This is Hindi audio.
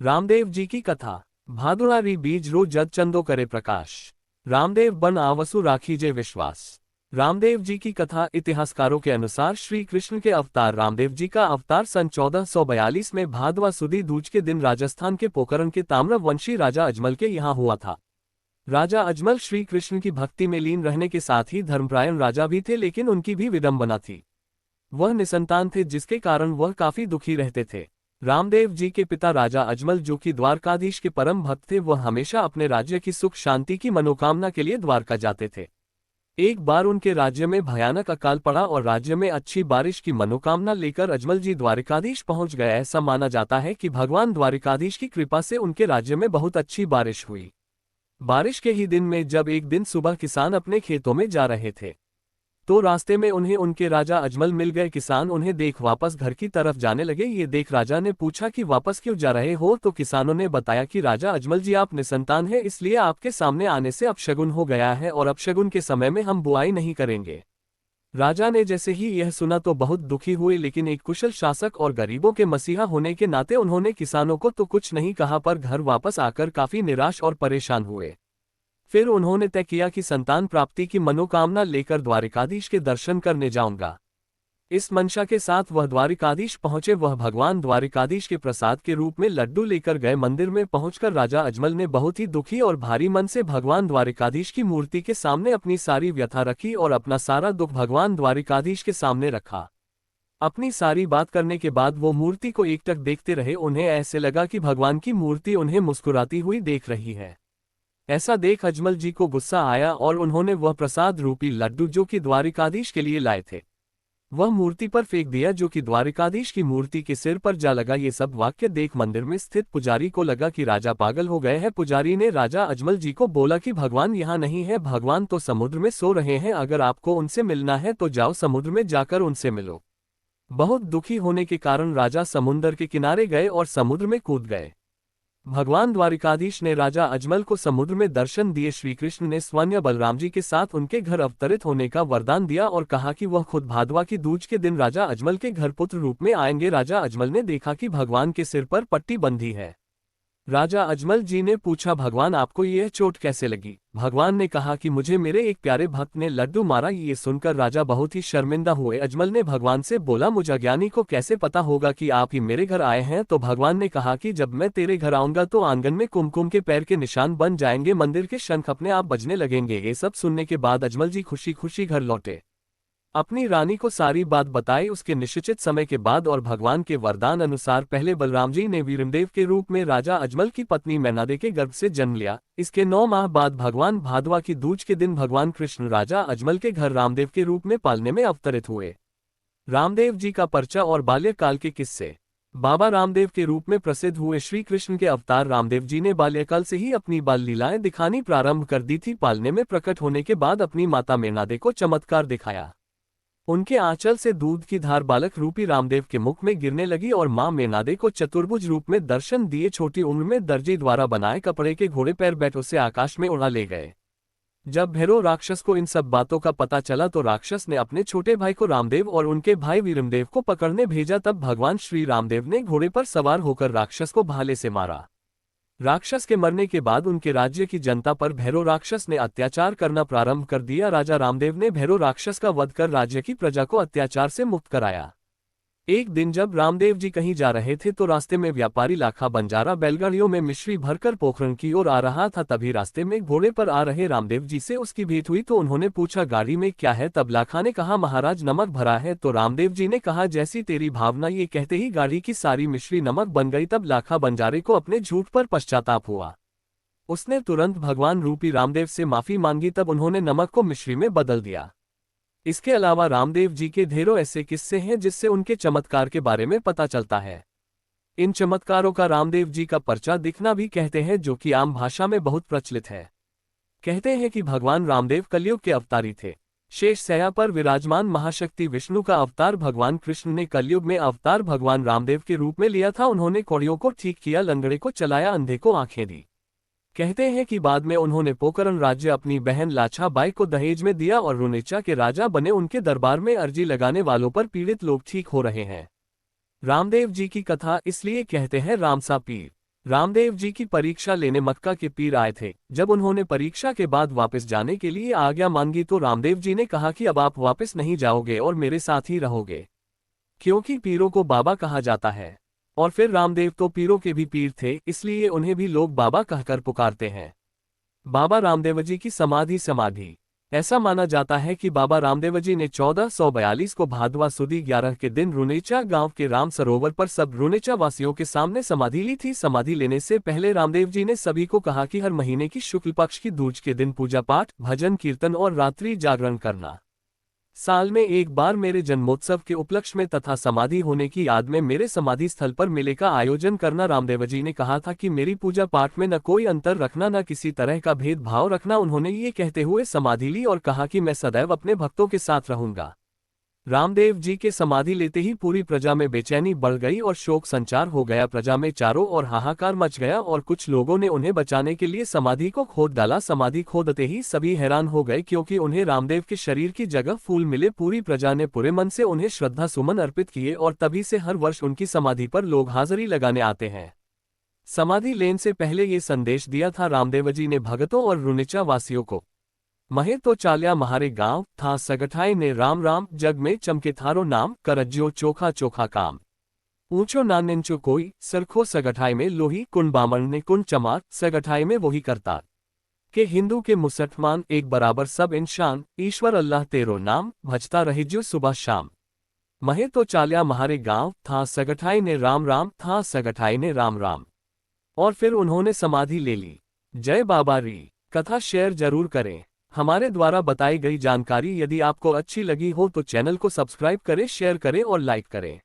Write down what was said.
रामदेव जी की कथा। भादुरारी बीज रो जग चंदो करे प्रकाश। रामदेव बन आवसु राखीजे विश्वास। रामदेव जी की कथा। इतिहासकारों के अनुसार श्री कृष्ण के अवतार रामदेव जी का अवतार सन 1442 में भादवा सुदी दूज के दिन राजस्थान के पोखरण के ताम्रवंशी राजा अजमल के यहाँ हुआ था। राजा अजमल श्री कृष्ण की भक्ति में लीन रहने के साथ ही धर्मपरायण राजा भी थे, लेकिन उनकी भी विडंबना थी। वह निसंतान थे, जिसके कारण वह काफी दुखी रहते थे। रामदेव जी के पिता राजा अजमल, जो कि द्वारकाधीश के परम भक्त थे, वह हमेशा अपने राज्य की सुख शांति की मनोकामना के लिए द्वारका जाते थे। एक बार उनके राज्य में भयानक अकाल पड़ा और राज्य में अच्छी बारिश की मनोकामना लेकर अजमल जी द्वारिकाधीश पहुंच गए। ऐसा माना जाता है कि भगवान द्वारिकाधीश की कृपा से उनके राज्य में बहुत अच्छी बारिश हुई। बारिश के ही दिन में जब एक दिन सुबह किसान अपने खेतों में जा रहे थे, तो रास्ते में उन्हें उनके राजा अजमल मिल गए। किसान उन्हें देख वापस घर की तरफ जाने लगे। ये देख राजा ने पूछा कि वापस क्यों जा रहे हो, तो किसानों ने बताया कि राजा अजमल जी, आप निसंतान हैं, इसलिए आपके सामने आने से अपशगुन हो गया है और अपशगुन के समय में हम बुआई नहीं करेंगे। राजा ने जैसे ही यह सुना तो बहुत दुखी हुए, लेकिन एक कुशल शासक और गरीबों के मसीहा होने के नाते उन्होंने किसानों को तो कुछ नहीं कहा, पर घर वापस आकर काफी निराश और परेशान हुए। फिर उन्होंने तय किया कि संतान प्राप्ति की मनोकामना लेकर द्वारिकाधीश के दर्शन करने जाऊंगा। इस मंशा के साथ वह द्वारिकाधीश पहुंचे। वह भगवान द्वारिकाधीश के प्रसाद के रूप में लड्डू लेकर गए। मंदिर में पहुंचकर राजा अजमल ने बहुत ही दुखी और भारी मन से भगवान द्वारिकाधीश की मूर्ति के सामने अपनी सारी व्यथा रखी और अपना सारा दुख भगवान द्वारिकाधीश के सामने रखा। अपनी सारी बात करने के बाद वो मूर्ति को एकटक देखते रहे। उन्हें ऐसे लगा कि भगवान की मूर्ति उन्हें मुस्कुराती हुई देख रही है। ऐसा देख अजमल जी को गुस्सा आया और उन्होंने वह प्रसाद रूपी लड्डू, जो कि द्वारिकाधीश के लिए लाए थे, वह मूर्ति पर फेंक दिया, जो कि द्वारिकाधीश की मूर्ति के सिर पर जा लगा। ये सब वाक्य देख मंदिर में स्थित पुजारी को लगा कि राजा पागल हो गए हैं। पुजारी ने राजा अजमल जी को बोला कि भगवान यहाँ नहीं है, भगवान तो समुद्र में सो रहे हैं। अगर आपको उनसे मिलना है तो जाओ समुद्र में जाकर उनसे मिलो। बहुत दुखी होने के कारण राजा समुद्र के किनारे गए और समुद्र में कूद गए। भगवान द्वारिकाधीश ने राजा अजमल को समुद्र में दर्शन दिए। श्री कृष्ण ने स्वयं बलराम जी के साथ उनके घर अवतरित होने का वरदान दिया और कहा कि वह खुद भादवा की दूज के दिन राजा अजमल के घर पुत्र रूप में आएंगे। राजा अजमल ने देखा कि भगवान के सिर पर पट्टी बंधी है। राजा अजमल जी ने पूछा, भगवान आपको यह चोट कैसे लगी? भगवान ने कहा कि मुझे मेरे एक प्यारे भक्त ने लड्डू मारा। ये सुनकर राजा बहुत ही शर्मिंदा हुए। अजमल ने भगवान से बोला, मुझ अज्ञानी को कैसे पता होगा कि आप ही मेरे घर आए हैं? तो भगवान ने कहा कि जब मैं तेरे घर आऊंगा तो आंगन में कुमकुम के पैर के निशान बन जाएंगे, मंदिर के शंख अपने आप बजने लगेंगे। ये सब सुनने के बाद अजमल जी खुशी खुशी घर लौटे, अपनी रानी को सारी बात बताई। उसके निश्चित समय के बाद और भगवान के वरदान अनुसार पहले बलराम जी ने वीरमदेव के रूप में राजा अजमल की पत्नी मैनादे के गर्भ से जन्म लिया। इसके 9 माह बाद भगवान भादवा की दूज के दिन भगवान कृष्ण राजा अजमल के घर रामदेव के रूप में पालने में अवतरित हुए। रामदेव जी का परिचय और बाल्यकाल के किस्से। बाबा रामदेव के रूप में प्रसिद्ध हुए श्री कृष्ण के अवतार रामदेव जी ने बाल्यकाल से ही अपनी बाल लीलाएं दिखानी प्रारंभ कर दी थी। पालने में प्रकट होने के बाद अपनी माता मैनादे को चमत्कार दिखाया। उनके आंचल से दूध की धार बालक रूपी रामदेव के मुख में गिरने लगी और मां मैनादे को चतुर्भुज रूप में दर्शन दिए। छोटी उम्र में दर्जी द्वारा बनाए कपड़े के घोड़े पैर बैठो से आकाश में उड़ा ले गए। जब भैरव राक्षस को इन सब बातों का पता चला तो राक्षस ने अपने छोटे भाई को रामदेव और उनके भाई वीरमदेव को पकड़ने भेजा। तब भगवान श्री रामदेव ने घोड़े पर सवार होकर राक्षस को भाले से मारा। राक्षस के मरने के बाद उनके राज्य की जनता पर भैरव राक्षस ने अत्याचार करना प्रारंभ कर दिया। राजा रामदेव ने भैरव राक्षस का वध कर राज्य की प्रजा को अत्याचार से मुक्त कराया। एक दिन जब रामदेव जी कहीं जा रहे थे तो रास्ते में व्यापारी लाखा बंजारा बैलगाड़ियों में मिश्री भरकर पोखरण की ओर आ रहा था। तभी रास्ते में घोड़े पर आ रहे रामदेव जी से उसकी भेंट हुई तो उन्होंने पूछा, गाड़ी में क्या है? तब लाखा ने कहा, महाराज नमक भरा है। तो रामदेव जी ने कहा, जैसी तेरी भावना। ये कहते ही गाड़ी की सारी मिश्री नमक बन गई। तब लाखा बंजारे को अपने झूठ पर पश्चाताप हुआ। उसने तुरंत भगवान रूपी रामदेव से माफी मांगी। तब उन्होंने नमक को मिश्री में बदल दिया। इसके अलावा रामदेव जी के ढेरों ऐसे किस्से हैं जिससे उनके चमत्कार के बारे में पता चलता है। इन चमत्कारों का रामदेव जी का पर्चा दिखना भी कहते हैं, जो कि आम भाषा में बहुत प्रचलित है। कहते हैं कि भगवान रामदेव कलयुग के अवतारी थे। शेष शैया पर विराजमान महाशक्ति विष्णु का अवतार भगवान कृष्ण ने कलयुग में अवतार भगवान रामदेव के रूप में लिया था। उन्होंने कौड़ियों को ठीक किया, लंगड़े को चलाया, अंधे को आंखें दी। कहते हैं कि बाद में उन्होंने पोकरण राज्य अपनी बहन लाछा बाई को दहेज में दिया और रुनेचा के राजा बने। उनके दरबार में अर्जी लगाने वालों पर पीड़ित लोग ठीक हो रहे हैं। रामदेव जी की कथा इसलिए कहते हैं रामसा पीर। रामदेव जी की परीक्षा लेने मक्का के पीर आए थे। जब उन्होंने परीक्षा के बाद वापस जाने के लिए आज्ञा मांगी तो रामदेव जी ने कहा कि अब आप वापस नहीं जाओगे और मेरे साथ ही रहोगे, क्योंकि पीरों को बाबा कहा जाता है। और फिर रामदेव तो पीरों के भी पीर थे, इसलिए उन्हें भी लोग बाबा कहकर पुकारते हैं। बाबा रामदेव जी की समाधि समाधि ऐसा माना जाता है कि बाबा रामदेव जी ने 1442 को भादवा सुदी 11 के दिन रुनेचा गांव के राम सरोवर पर सब रुनेचा वासियों के सामने समाधि ली थी। समाधि लेने से पहले रामदेव जी ने सभी को कहा कि हर महीने की शुक्ल पक्ष की दूज के दिन पूजा पाठ, भजन कीर्तन और रात्रि जागरण करना। साल में एक बार मेरे जन्मोत्सव के उपलक्ष्य में तथा समाधि होने की याद में मेरे समाधि स्थल पर मेले का आयोजन करना। रामदेव जी ने कहा था कि मेरी पूजा पाठ में न कोई अंतर रखना, न किसी तरह का भेदभाव रखना। उन्होंने ये कहते हुए समाधि ली और कहा कि मैं सदैव अपने भक्तों के साथ रहूंगा। रामदेव जी के समाधि लेते ही पूरी प्रजा में बेचैनी बढ़ गई और शोक संचार हो गया। प्रजा में चारों ओर हाहाकार मच गया और कुछ लोगों ने उन्हें बचाने के लिए समाधि को खोद डाला। समाधि खोदते ही सभी हैरान हो गए, क्योंकि उन्हें रामदेव के शरीर की जगह फूल मिले। पूरी प्रजा ने पूरे मन से उन्हें श्रद्धा सुमन अर्पित किए और तभी से हर वर्ष उनकी समाधि पर लोग हाजिरी लगाने आते हैं। समाधि लेने से पहले ये संदेश दिया था रामदेव जी ने भगतों और रुनेचा वासियों को, महे तो चाल्या महारे गांव था सगठाई ने राम राम, जग में चमके थारो नाम, करज्यो चोखा चोखा काम। ऊंचो ना निंचो कोई, सरखो सगठाई में लोही, कुन बामण ने कुन चमार, सगठाई में वही करता। के हिंदू के मुसलमान एक बराबर सब इंसान, ईश्वर अल्लाह तेरो नाम, भजता रहिज्यो सुबह शाम। महे तो चाल्या महारे गांव था सगठाई ने राम राम, था सगठाई ने राम राम। और फिर उन्होंने समाधि ले ली। जय बाबा री। कथा शेयर जरूर करें। हमारे द्वारा बताई गई जानकारी यदि आपको अच्छी लगी हो तो चैनल को सब्सक्राइब करें, शेयर करें और लाइक करें।